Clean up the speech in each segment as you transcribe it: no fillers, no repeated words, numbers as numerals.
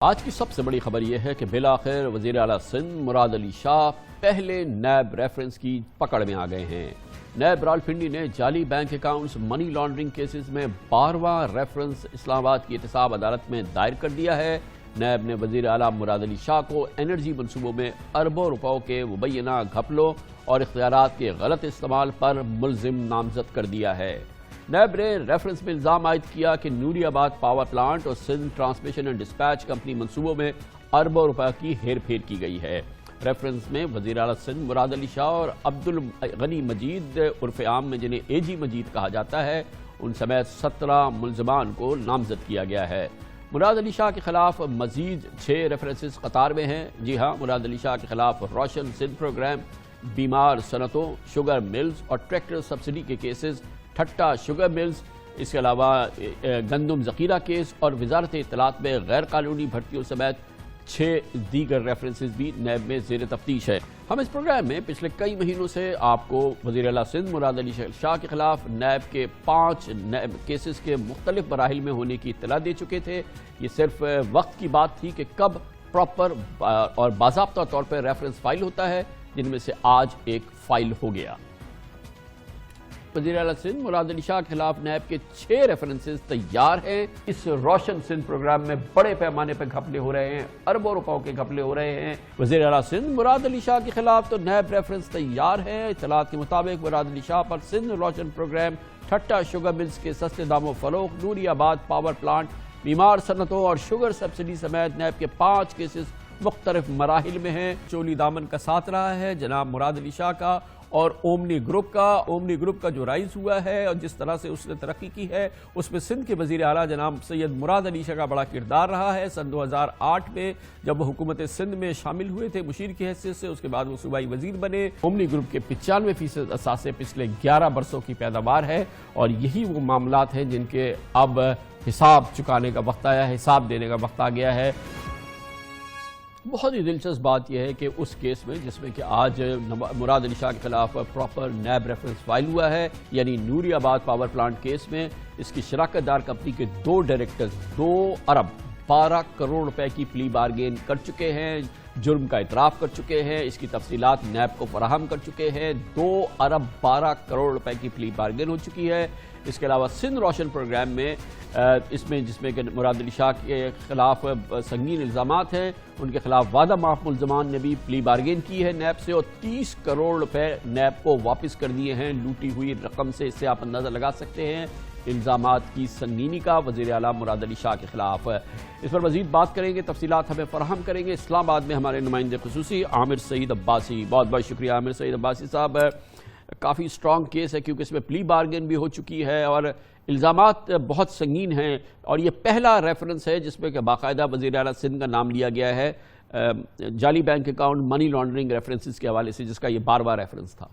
آج کی سب سے بڑی خبر یہ ہے کہ بالآخر وزیر اعلیٰ سندھ مراد علی شاہ پہلے نیب ریفرنس کی پکڑ میں آ گئے ہیں۔ نیب راولپنڈی نے جعلی bank accounts money laundering cases میں 12واں ریفرنس اسلام آباد کی احتساب عدالت میں دائر کر دیا ہے۔ نیب نے وزیر اعلیٰ مراد علی شاہ کو انرجی منصوبوں میں اربوں روپوں کے مبینہ گھپلوں اور اختیارات کے غلط استعمال پر ملزم نامزد کر دیا ہے۔ نیب نے ریفرنس میں الزام عائد کیا کہ نوری آباد پاور پلانٹ اور Sindh transmission and dispatch company منصوبوں میں اربوں روپے کی ہیر پھیر کی گئی ہے۔ ریفرنس میں وزیر اعلیٰ سندھ مراد علی شاہ اور عبدالغنی مجید عرف عام میں جنہیں اے جی مجید کہا جاتا ہے ان سمیت 17 ملزمان کو نامزد کیا گیا ہے۔ مراد علی شاہ کے خلاف مزید 6 ریفرنسز قطار میں ہیں۔ جی ہاں، مراد علی شاہ کے خلاف روشن سندھ پروگرام، بیمار صنعتوں، شوگر ملز اور ٹریکٹر سبسڈی کے کیسز، ٹھٹا شوگر ملز، اس کے علاوہ گندم ذخیرہ کیس اور وزارت اطلاعات میں غیر قانونی بھرتیوں سمیت 6 دیگر ریفرنسز بھی نیب میں زیر تفتیش ہے۔ ہم اس پروگرام میں پچھلے کئی مہینوں سے آپ کو وزیر اعلیٰ سندھ مراد علی شاہ کے خلاف نیب کے 5 کیسز کے مختلف مراحل میں ہونے کی اطلاع دے چکے تھے۔ یہ صرف وقت کی بات تھی کہ کب پراپر اور باضابطہ طور پر ریفرنس فائل ہوتا ہے، جن میں سے آج ایک فائل ہو گیا۔ وزیر اعلیٰ سندھ مراد علی شاہ کے خلاف نیب کے 6 ریفرنسز تیار ہیں۔ اس روشن سندھ پروگرام میں بڑے پیمانے پہ گھپلے ہو رہے ہیں، اربوں روپوں کے گھپلے ہو رہے ہیں۔ وزیر اعلیٰ سندھ مراد علی شاہ کے خلاف تو نیب ریفرنس تیار ہے۔ اطلاعات کے مطابق مراد علی شاہ پر سندھ روشن پروگرام، ٹھٹا شوگر ملز کے سستے داموں فروخت، نوری آباد پاور پلانٹ، بیمار صنعتوں اور شوگر سبسڈی سمیت نیب کے 5 کیسز مختلف مراحل میں ہیں۔ چولی دامن کا ساتھ رہا ہے جناب مراد علی شاہ کا اور اومنی گروپ کا جو رائز ہوا ہے اور جس طرح سے اس نے ترقی کی ہے، اس میں سندھ کے وزیر اعلیٰ جناب سید مراد علی شاہ کا بڑا کردار رہا ہے۔ سن 2008 میں جب وہ حکومت سندھ میں شامل ہوئے تھے مشیر کی حیثیت سے، اس کے بعد وہ صوبائی وزیر بنے۔ اومنی گروپ کے 95% اثاثے پچھلے 11 برسوں کی پیداوار ہے اور یہی وہ معاملات ہیں جن کے اب حساب چکانے کا وقت آیا ہے، حساب دینے کا وقت آ گیا ہے۔ بہت ہی دلچسپ بات یہ ہے کہ اس کیس میں جس میں کہ آج مراد علی شاہ کے خلاف پراپر نیب ریفرنس فائل ہوا ہے، یعنی نوری آباد پاور پلانٹ کیس میں اس کی شراکت دار کمپنی کے 2 ڈائریکٹرز 2 ارب 12 کروڑ روپے کی پلی بارگین کر چکے ہیں، جرم کا اعتراف کر چکے ہیں، اس کی تفصیلات نیب کو فراہم کر چکے ہیں۔ 2 ارب 12 کروڑ روپے کی پلی بارگین ہو چکی ہے۔ اس کے علاوہ سندھ روشن پروگرام میں جس میں کہ مراد علی شاہ کے خلاف سنگین الزامات ہیں، ان کے خلاف وعدہ معاف ملزمان نے بھی پلی بارگین کی ہے نیب سے اور 30 کروڑ روپے نیب کو واپس کر دیے ہیں لوٹی ہوئی رقم سے۔ اس سے آپ اندازہ لگا سکتے ہیں الزامات کی سنگینی کا وزیر اعلیٰ مراد علی شاہ کے خلاف۔ اس پر مزید بات کریں گے، تفصیلات ہمیں فراہم کریں گے اسلام آباد میں ہمارے نمائندے خصوصی عامر سعید عباسی۔ بہت بہت شکریہ عامر سعید عباسی صاحب۔ کافی سٹرانگ کیس ہے کیونکہ اس میں پلی بارگین بھی ہو چکی ہے اور الزامات بہت سنگین ہیں، اور یہ پہلا ریفرنس ہے جس میں کہ باقاعدہ وزیر اعلیٰ سندھ کا نام لیا گیا ہے جعلی bank account money laundering references کے حوالے سے، جس کا یہ 12واں ریفرنس تھا۔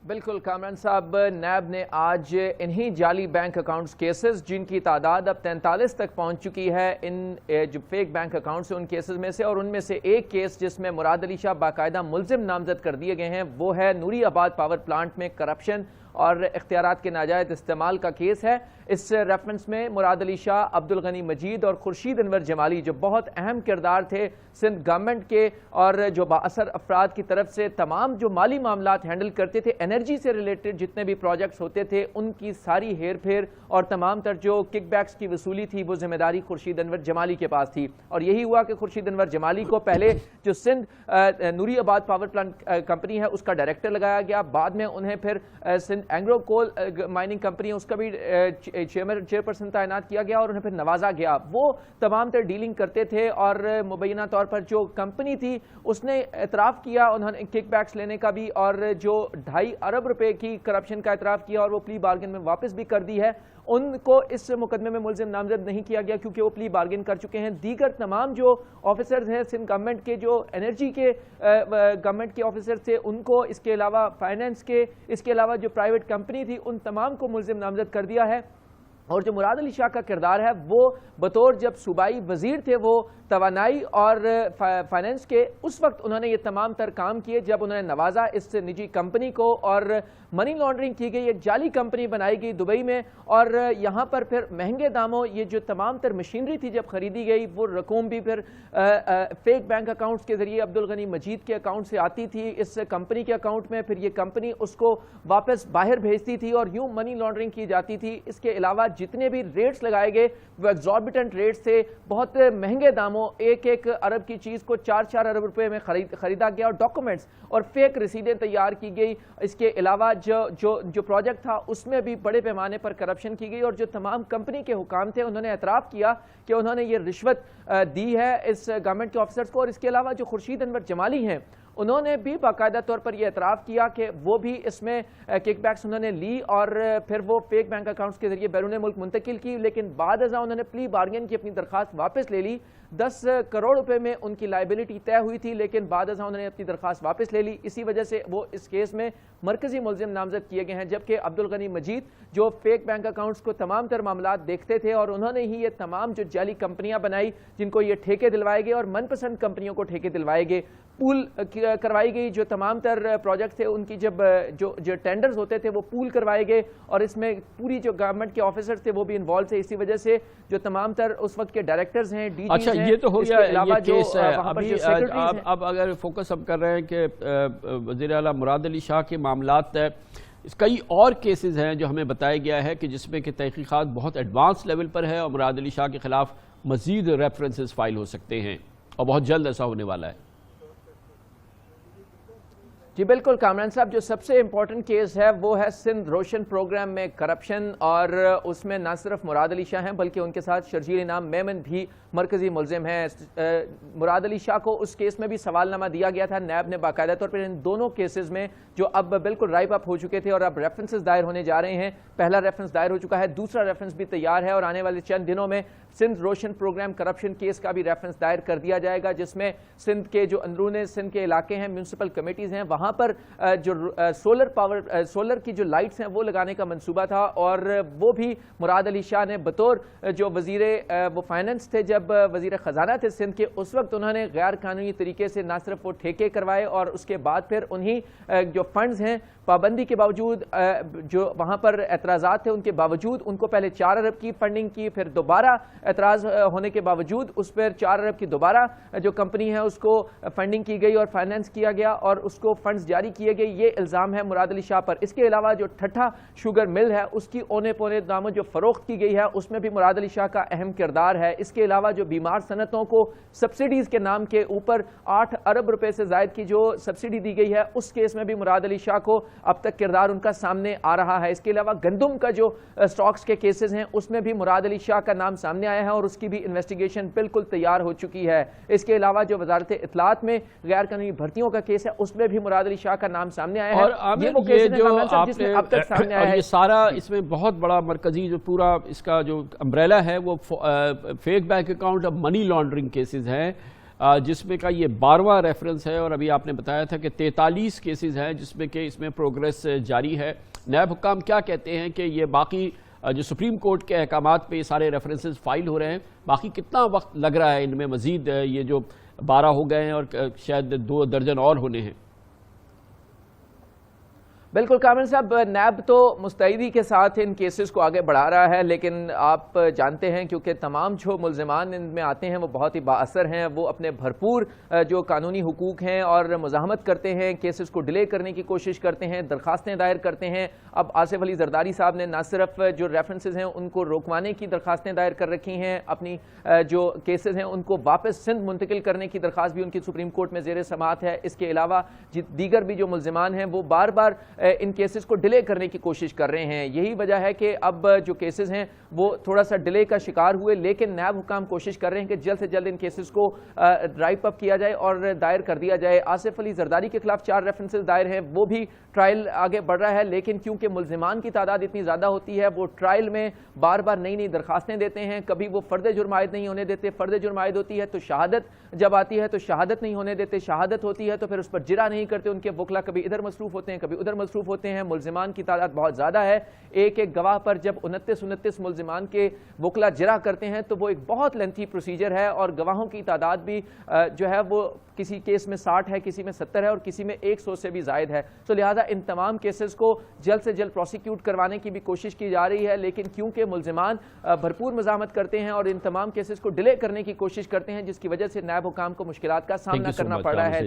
بالکل کامران صاحب، نیب نے آج انہی جعلی بینک اکاؤنٹس کیسز جن کی تعداد اب 43 تک پہنچ چکی ہے، ان جو فیک بینک اکاؤنٹس ہیں ان کیسز میں سے، اور ان میں سے ایک کیس جس میں مراد علی شاہ باقاعدہ ملزم نامزد کر دیے گئے ہیں وہ ہے نوری آباد پاور پلانٹ میں کرپشن اور اختیارات کے ناجائز استعمال کا کیس ہے۔ اس ریفرنس میں مراد علی شاہ، عبدالغنی مجید اور خورشید انور جمالی جو بہت اہم کردار تھے سندھ گورنمنٹ کے اور جو بااثر افراد کی طرف سے تمام جو مالی معاملات ہینڈل کرتے تھے، انرجی سے ریلیٹڈ جتنے بھی پروجیکٹس ہوتے تھے ان کی ساری ہیر پھیر اور تمام تر جو کک بیکس کی وصولی تھی وہ ذمہ داری خورشید انور جمالی کے پاس تھی، اور یہی ہوا کہ خورشید انور جمالی کو پہلے جو سندھ نوری آباد پاور پلانٹ کمپنی ہے اس کا ڈائریکٹر لگایا گیا، بعد میں انہیں پھر سندھ اینگرو کول مائننگ کمپنی ہے اس کا بھی چیئرپرسن تعینات کیا گیا اور انہیں پھر نوازا گیا۔ وہ تمام تر ڈیلنگ کرتے تھے اور مبینہ طور پر جو کمپنی تھی اس نے اعتراف کیا انہوں نے کک بیکس لینے کا بھی، اور جو 2.5 ارب روپے کی کرپشن کا اعتراف کیا اور وہ پلی بارگن میں واپس بھی کر دی ہے۔ ان کو اس مقدمے میں ملزم نامزد نہیں کیا گیا کیونکہ وہ پلی بارگن کر چکے ہیں۔ دیگر تمام جو آفیسرز ہیں سندھ گورنمنٹ کے، جو انرجی کے گورنمنٹ کے آفیسر تھے، ان کو اس کے علاوہ فائنینس کے، اس کے علاوہ جو پرائیویٹ کمپنی تھی، ان تمام کو ملزم نامزد کر دیا ہے۔ اور جو مراد علی شاہ کا کردار ہے وہ بطور جب صوبائی وزیر تھے وہ توانائی اور فائنانس کے، اس وقت انہوں نے یہ تمام تر کام کیے جب انہوں نے نوازا اس نجی کمپنی کو، اور منی لانڈرنگ کی گئی، ایک جعلی کمپنی بنائی گئی دبئی میں، اور یہاں پر پھر مہنگے داموں یہ جو تمام تر مشینری تھی جب خریدی گئی وہ رقوم بھی پھر فیک بینک اکاؤنٹس کے ذریعے عبدالغنی مجید کے اکاؤنٹ سے آتی تھی اس کمپنی کے اکاؤنٹ میں، پھر یہ کمپنی اس کو واپس باہر بھیجتی تھی اور یوں منی لانڈرنگ کی جاتی تھی۔ اس کے علاوہ جتنے بھی ریٹس لگائے گئے وہ ایگزوربیٹنٹ ریٹس تھے، بہت مہنگے داموں، ایک ارب کی چیز کو 4 ارب روپے میں خریدا گیا، اور ڈاکومنٹس اور فیک رسیدیں تیار کی گئی۔ اس کے علاوہ جو پروجیکٹ تھا اس میں بھی بڑے پیمانے پر کرپشن کی گئی، اور جو تمام کمپنی کے حکام تھے انہوں نے اعتراف کیا کہ انہوں نے یہ رشوت دی ہے اس گورنمنٹ کے آفیسرز کو۔ اور اس کے علاوہ جو خورشید انور جمالی ہیں انہوں نے بھی باقاعدہ طور پر یہ اعتراف کیا کہ وہ بھی اس میں کک بیکس انہوں نے لی اور پھر وہ فیک بینک اکاؤنٹس کے ذریعے بیرون ملک منتقل کی، لیکن بعد ازاں انہوں نے پلی بارگین کی اپنی درخواست واپس لے لی۔ 10 کروڑ روپے میں ان کی لائبلٹی طے ہوئی تھی، لیکن بعد ازاں انہوں نے اپنی درخواست واپس لے لی۔ اسی وجہ سے وہ اس کیس میں مرکزی ملزم نامزد کیے گئے ہیں، جبکہ عبدالغنی مجید جو فیک بینک اکاؤنٹس کو تمام تر معاملات دیکھتے تھے اور انہوں نے ہی یہ تمام جو جعلی کمپنیاں بنائی جن کو یہ ٹھیکے دلوائے گئے اور من پسند کمپنیوں کو ٹھیکے دلوائے گئے، پول کروائی گئی، جو تمام تر پروجیکٹ تھے ان کی جب جو ٹینڈرز ہوتے تھے وہ پول کروائے گئے، اور اس میں پوری جو گورنمنٹ کے آفیسرز تھے وہ بھی انوالو تھے۔ اسی وجہ سے جو تمام تر اس وقت کے ڈائریکٹرز ہیں، ڈی جیز ہیں، یہ تو ہو گیا یہ کیس ہے۔ اب اگر فوکس ہم کر رہے ہیں کہ وزیر اعلیٰ مراد علی شاہ کے معاملات کئی اور کیسز ہیں جو ہمیں بتایا گیا ہے کہ جس میں کہ تحقیقات بہت ایڈوانس لیول پر ہے اور مراد علی شاہ کے خلاف مزید ریفرنسز فائل ہو سکتے ہیں اور بہت جلد ایسا ہونے والا ہے۔ جی بالکل کامران صاحب، جو سب سے امپورٹنٹ کیس ہے وہ ہے سندھ روشن پروگرام میں کرپشن، اور اس میں نہ صرف مراد علی شاہ ہیں بلکہ ان کے ساتھ شرجیل انعام میمن بھی مرکزی ملزم ہیں۔ مراد علی شاہ کو اس کیس میں بھی سوال نامہ دیا گیا تھا، نیب نے باقاعدہ طور پر ان دونوں کیسز میں جو اب بالکل رائپ اپ ہو چکے تھے اور اب ریفرنسز دائر ہونے جا رہے ہیں، پہلا ریفرنس دائر ہو چکا ہے، دوسرا ریفرنس بھی تیار ہے، اور آنے والے چند دنوں میں سندھ روشن پروگرام کرپشن کیس کا بھی ریفرنس دائر کر دیا جائے گا، جس میں سندھ کے جو اندرون سندھ کے علاقے ہیں، میونسپل کمیٹیز ہیں، وہاں پر جو سولر کی جو لائٹس ہیں وہ لگانے کا منصوبہ تھا، اور وہ بھی مراد علی شاہ نے بطور جو وزیر وہ فائنانس تھے جب وزیر خزانہ تھے سندھ کے، اس وقت انہوں نے غیر قانونی طریقے سے نہ صرف وہ ٹھیکے کروائے اور اس کے بعد پھر انہی جو فنڈز ہیں پابندی کے باوجود، جو وہاں پر اعتراضات تھے ان کے باوجود، ان کو پہلے 4 ارب کی فنڈنگ کی، پھر دوبارہ اعتراض ہونے کے باوجود اس پر 4 ارب کی دوبارہ جو کمپنی ہے اس کو فنڈنگ کی گئی اور فائنانس کیا گیا اور اس کو فنڈز جاری کیے گئے۔ یہ الزام ہے مراد علی شاہ پر۔ اس کے علاوہ جو ٹھٹھا شوگر مل ہے اس کی اونے پونے داموں جو فروخت کی گئی ہے اس میں بھی مراد علی شاہ کا اہم کردار ہے۔ اس کے علاوہ جو بیمار صنعتوں کو سبسڈیز کے نام کے اوپر 8 ارب روپے سے زائد کی جو سبسڈی دی گئی ہے اس کیس میں بھی مراد علی شاہ کو اب تک کردار ان کا سامنے آ رہا ہے۔ اس کے علاوہ گندم کا جو سٹاکس کے کیسز ہیں اس میں بھی مراد علی شاہ کا نام سامنے آیا ہے اور اس کی بھی انویسٹیگیشن بالکل تیار ہو چکی ہے۔ اس کے علاوہ جو وزارت اطلاعات میں غیر قانونی بھرتیوں کا کیس ہے اس میں بھی مراد علی شاہ کا نام سامنے آیا ہے۔ اور اب تک یہ سارا اس میں بہت بڑا مرکزی جو پورا اس کا جو امبریلا ہے وہ فیک بینک اکاؤنٹ اور منی لانڈرنگ کیسز ہیں، جس میں کا یہ 12واں ریفرنس ہے، اور ابھی آپ نے بتایا تھا کہ 43 کیسز ہیں جس میں کہ اس میں پروگریس جاری ہے۔ نیب حکام کیا کہتے ہیں کہ یہ باقی جو سپریم کورٹ کے احکامات پہ یہ سارے ریفرنسز فائل ہو رہے ہیں، باقی کتنا وقت لگ رہا ہے ان میں؟ مزید یہ جو 12 ہو گئے ہیں اور شاید 2 درجن اور ہونے ہیں۔ بالکل کامل صاحب، نیب تو مستعدی کے ساتھ ان کیسز کو آگے بڑھا رہا ہے، لیکن آپ جانتے ہیں کیونکہ تمام جو ملزمان ان میں آتے ہیں وہ بہت ہی با اثر ہیں، وہ اپنے بھرپور جو قانونی حقوق ہیں اور مزاحمت کرتے ہیں، کیسز کو ڈیلے کرنے کی کوشش کرتے ہیں، درخواستیں دائر کرتے ہیں۔ اب آصف علی زرداری صاحب نے نہ صرف جو ریفرنسز ہیں ان کو روکوانے کی درخواستیں دائر کر رکھی ہیں، اپنی جو کیسز ہیں ان کو واپس سندھ منتقل کرنے کی درخواست بھی ان کی سپریم کورٹ میں زیر سماعت ہے۔ اس کے علاوہ دیگر بھی جو ملزمان ہیں وہ بار بار ان کیسز کو ڈیلے کرنے کی کوشش کر رہے ہیں۔ یہی وجہ ہے کہ اب جو کیسز ہیں وہ تھوڑا سا ڈیلے کا شکار ہوئے، لیکن نیب حکام کوشش کر رہے ہیں کہ جلد سے جلد ان کیسز کو رائپ اپ کیا جائے اور دائر کر دیا جائے۔ آصف علی زرداری کے خلاف 4 ریفرنسز دائر ہیں، وہ بھی ٹرائل آگے بڑھ رہا ہے، لیکن کیونکہ ملزمان کی تعداد اتنی زیادہ ہوتی ہے وہ ٹرائل میں بار بار نئی نئی درخواستیں دیتے ہیں، کبھی وہ فرد جرم عائد نہیں ہونے دیتے، فرد جرم عائد ہوتی ہے تو شہادت جب آتی ہے تو شہادت نہیں ہونے دیتے، شہادت ہوتی ہے تو پھر اس پر جرا نہیں کرتے، ان کے وکلا کبھی ادھر مصروف ہوتے ہیں کبھی ادھر مصروف مصروف ہوتے ہیں، ملزمان کی تعداد بہت زیادہ ہے، ایک ایک گواہ پر جب 29 ملزمان کے وکلا جرا کرتے ہیں تو وہ ایک بہت لینتھی پروسیجر ہے، اور گواہوں کی تعداد بھی جو ہے وہ کسی کیس میں 60 ہے، کسی میں 70 ہے، اور کسی میں 100 سے بھی زائد ہے. تو لہٰذا ان تمام کیسز کو جلد سے جلد پروسیکیوٹ کروانے کی بھی کوشش کی جا رہی ہے، لیکن کیونکہ ملزمان بھرپور مزاحمت کرتے ہیں اور ان تمام کیسز کو ڈیلے کرنے کی کوشش کرتے ہیں، جس کی وجہ سے نائب حکام کو مشکلات کا سامنا کرنا پڑ رہا ہے.